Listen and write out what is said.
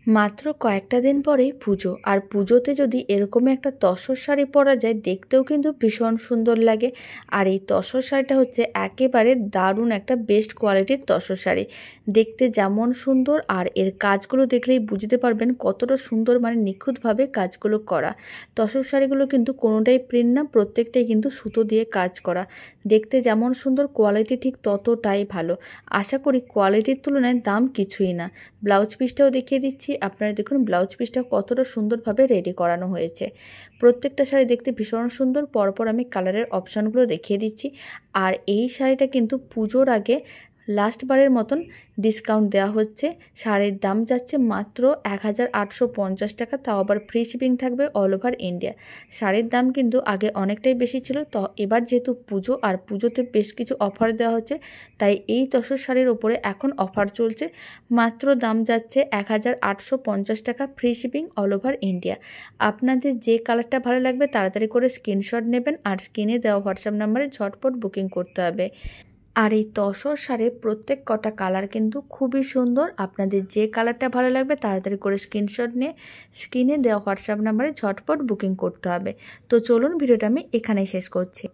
মাত্র কয়েকটা দিন পরেই পুজো, আর পুজোতে যদি এরকম একটা তসর শাড়ি পরা যায় দেখতেও কিন্তু ভীষণ সুন্দর লাগে। আর এই তসর শাড়িটা হচ্ছে একেবারে দারুণ একটা বেস্ট কোয়ালিটির তসর শাড়ি। দেখতে যেমন সুন্দর, আর এর কাজগুলো দেখলেই বুঝতে পারবেন কতটা সুন্দর, মানে নিখুঁতভাবে কাজগুলো করা। তসর শাড়িগুলো কিন্তু কোনোটাই প্রিন্ট না, প্রত্যেকটাই কিন্তু সুতো দিয়ে কাজ করা। দেখতে যেমন সুন্দর, কোয়ালিটি ঠিক ততটাই ভালো। আশা করি কোয়ালিটির তুলনায় দাম কিছুই না। ব্লাউজ পিসটাও দেখিয়ে দিচ্ছি, আপনারা দেখুন ব্লাউজ পিসটা কতটা সুন্দরভাবে রেডি করানো হয়েছে। প্রত্যেকটা শাড়ি দেখতে ভীষণ সুন্দর। পরপর আমি কালারের অপশানগুলো দেখিয়ে দিচ্ছি। আর এই শাড়িটা কিন্তু পুজোর আগে লাস্টবারের মতন ডিসকাউন্ট দেওয়া হচ্ছে। শাড়ির দাম যাচ্ছে মাত্র 1850 টাকা, তাও আবার ফ্রি শিপিং থাকবে অল ওভার ইন্ডিয়া। শাড়ির দাম কিন্তু আগে অনেকটাই বেশি ছিল, তো এবার যেহেতু পুজো, আর পুজোতে বেশ কিছু অফার দেওয়া হচ্ছে, তাই এই তসর শাড়ির ওপরে এখন অফার চলছে। মাত্র দাম যাচ্ছে 1850 টাকা, free shipping all over India. আপনাদের যে কালারটা ভালো লাগবে তাড়াতাড়ি করে স্ক্রিনশট নেবেন, আর স্ক্রিনে দেওয়া হোয়াটসঅ্যাপ নাম্বারে ঝটপট বুকিং করতে হবে। আর এই তসর শাড়ির প্রত্যেক কটা কালার কিন্তু খুবই সুন্দর। আপনাদের যে কালারটা ভালো লাগবে তাড়াতাড়ি করে স্ক্রিনশট নিয়ে স্ক্রিনে দেওয়া হোয়াটসঅ্যাপ নাম্বারে ঝটপট বুকিং করতে হবে। তো চলুন, ভিডিওটা আমি এখানেই শেষ করছি।